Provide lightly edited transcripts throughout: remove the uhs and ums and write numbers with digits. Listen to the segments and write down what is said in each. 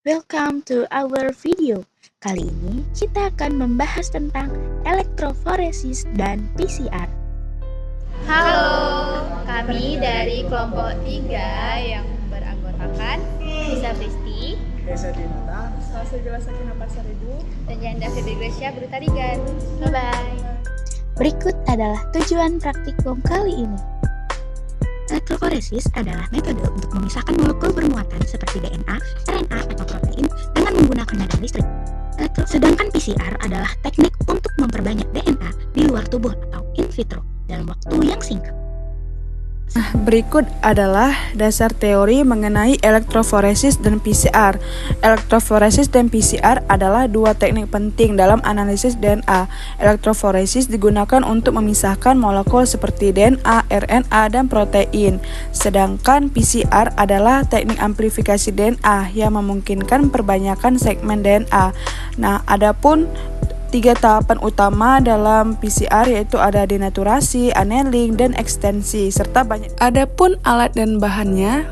Welcome to our video. Kali ini kita akan membahas tentang elektroforesis dan PCR. Halo, kami dari kelompok 3 yang beranggotakan Bisa Pristi, Esa Dinata, Selasa Sakina Pasaribu, dan Janda Febri Gracia Berutarigan. Bye-bye. Berikut adalah tujuan praktikum kali ini. Elektroforesis adalah metode untuk memisahkan molekul bermuatan seperti DNA, RNA, atau protein dengan menggunakan medan listrik. Sedangkan PCR adalah teknik untuk memperbanyak DNA di luar tubuh atau in vitro dalam waktu yang singkat. Berikut adalah dasar teori mengenai elektroforesis dan PCR. Elektroforesis dan PCR adalah dua teknik penting dalam analisis DNA. Elektroforesis digunakan untuk memisahkan molekul seperti DNA, RNA, dan protein. Sedangkan PCR adalah teknik amplifikasi DNA yang memungkinkan perbanyakan segmen DNA. Nah, adapun 3 tahapan utama dalam PCR yaitu ada denaturasi, annealing, dan ekstensi serta banyak. Adapun alat dan bahannya,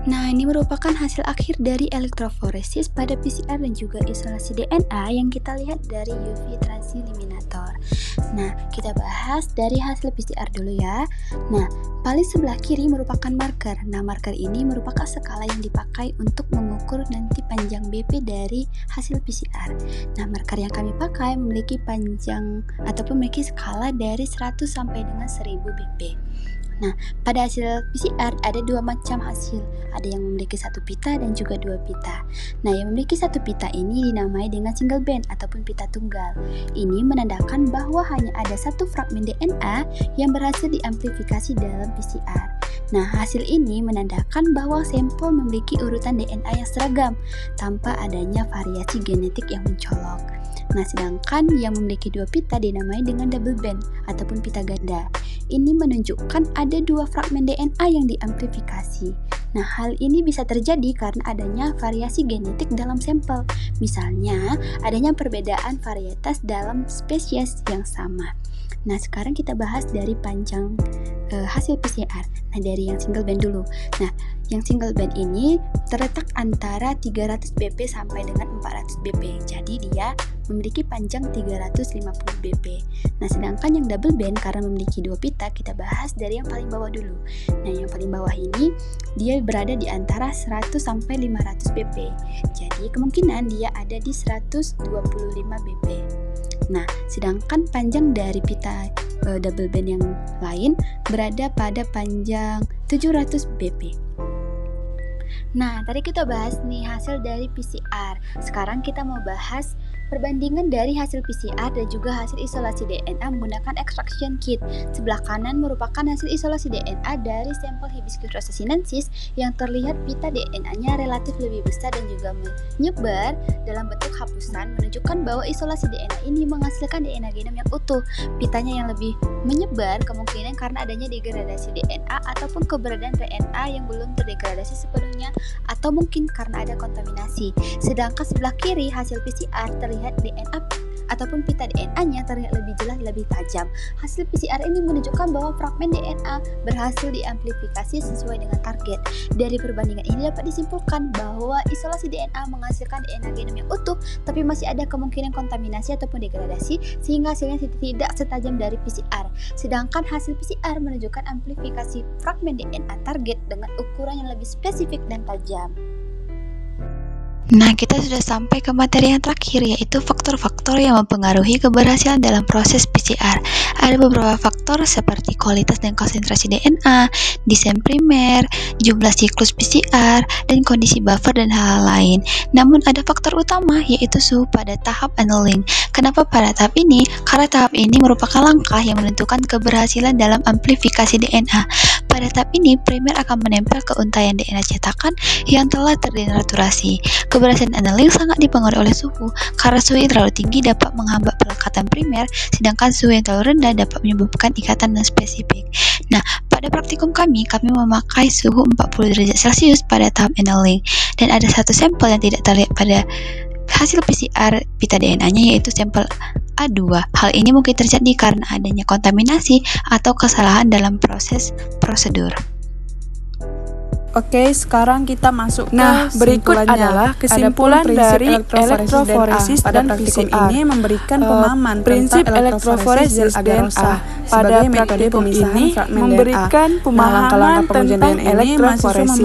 Nah, ini merupakan hasil akhir dari elektroforesis pada PCR dan juga isolasi DNA yang kita lihat dari UV transiliminator. Nah, kita bahas dari hasil PCR dulu ya. Nah, paling sebelah kiri merupakan marker. Nah, marker ini merupakan skala yang dipakai untuk mengukur nanti panjang BP dari hasil PCR. Nah, marker yang kami pakai memiliki panjang ataupun memiliki skala dari 100 sampai dengan 1000 BP. Nah, pada hasil PCR ada dua macam hasil. Ada yang memiliki satu pita dan juga dua pita. Nah, yang memiliki satu pita ini dinamai dengan single band ataupun pita tunggal. Ini menandakan bahwa hanya ada satu fragmen DNA yang berhasil diamplifikasi dalam PCR. Nah, hasil ini menandakan bahwa sampel memiliki urutan DNA yang seragam tanpa adanya variasi genetik yang mencolok. Nah, sedangkan yang memiliki dua pita dinamai dengan double band ataupun pita ganda. Ini menunjukkan ada dua fragmen DNA yang diamplifikasi. Nah, hal ini bisa terjadi karena adanya variasi genetik dalam sampel. Misalnya, adanya perbedaan varietas dalam spesies yang sama. Nah, sekarang kita bahas dari panjang hasil PCR. Nah, dari yang single band dulu. Nah, yang single band ini terletak antara 300 BP sampai dengan 400 BP. Jadi dia memiliki panjang 350 BP. Nah, sedangkan yang double band karena memiliki dua pita, kita bahas dari yang paling bawah dulu. Nah, yang paling bawah ini dia berada di antara 100 sampai 500 BP. Jadi kemungkinan dia ada di 125 BP. Nah, sedangkan panjang dari pita double band yang lain berada pada panjang 700 BP. Nah, tadi kita bahas nih hasil dari PCR. Sekarang kita mau bahas perbandingan dari hasil PCR dan juga hasil isolasi DNA menggunakan extraction kit. Sebelah kanan merupakan hasil isolasi DNA dari sampel Hibiscus rosasinensis yang terlihat pita DNA-nya relatif lebih besar dan juga menyebar dalam bentuk hapusan, menunjukkan bahwa isolasi DNA ini menghasilkan DNA genom yang utuh. Pitanya yang lebih menyebar kemungkinan karena adanya degradasi DNA ataupun keberadaan RNA yang belum terdegradasi sepenuhnya, atau mungkin karena ada kontaminasi. Sedangkan sebelah kiri hasil PCR terlihat DNA ataupun pita DNA-nya terlihat lebih jelas, lebih tajam. Hasil PCR ini menunjukkan bahwa fragmen DNA berhasil diamplifikasi sesuai dengan target. Dari perbandingan ini dapat disimpulkan bahwa isolasi DNA menghasilkan DNA genom yang utuh, tapi masih ada kemungkinan kontaminasi ataupun degradasi sehingga hasilnya tidak setajam dari PCR. Sedangkan hasil PCR menunjukkan amplifikasi fragmen DNA target dengan ukuran yang lebih spesifik dan tajam. Nah, kita sudah sampai ke materi yang terakhir, yaitu faktor-faktor yang mempengaruhi keberhasilan dalam proses PCR. Ada beberapa faktor seperti kualitas dan konsentrasi DNA, desain primer, jumlah siklus PCR, dan kondisi buffer dan hal-hal lain. Namun ada faktor utama, yaitu suhu pada tahap annealing. Kenapa pada tahap ini? Karena tahap ini merupakan langkah yang menentukan keberhasilan dalam amplifikasi DNA. Pada tahap ini, primer akan menempel ke untayan DNA cetakan yang telah terdenaturasi. Keberhasilan annealing sangat dipengaruhi oleh suhu, karena suhu yang terlalu tinggi dapat menghambat pelekatan primer, sedangkan suhu yang terlalu rendah dapat menyebabkan ikatan non spesifik. Nah, pada praktikum kami memakai suhu 40 derajat Celcius pada tahap annealing, dan ada satu sampel yang tidak terlihat pada hasil PCR pita DNA-nya, yaitu sampel A2. Hal ini mungkin terjadi karena adanya kontaminasi atau kesalahan dalam proses prosedur. Oke, sekarang kita masuk ke berikut adalah kesimpulan dari elektroforesis dan PCR ini memberikan pemahaman prinsip elektroforesis DNA. Pada praktikum ini memberikan pemahaman tentang elektroforesis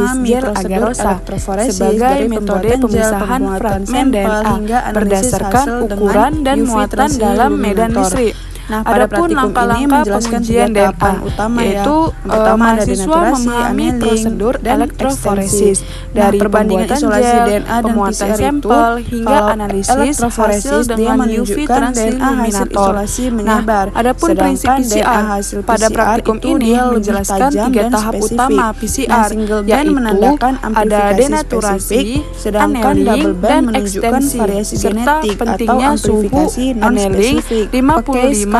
elektroforesis sebagai metode pemisahan fragmen DNA berdasarkan ukuran dan muatan dalam medan listrik. Nah, pada praktikum ini menjelaskan pengujian DNA utama, yaitu mahasiswa memahami prosedur elektroforesis dari perbandingan isolasi DNA dan PCR sampel hingga analisis hasil dengan UV transiliminator. Nah, adapun prinsip PCR pada praktikum ini menjelaskan 3 tahap utama PCR, yaitu ada denaturasi, annealing, dan ekstensi, serta pentingnya suhu annealing 55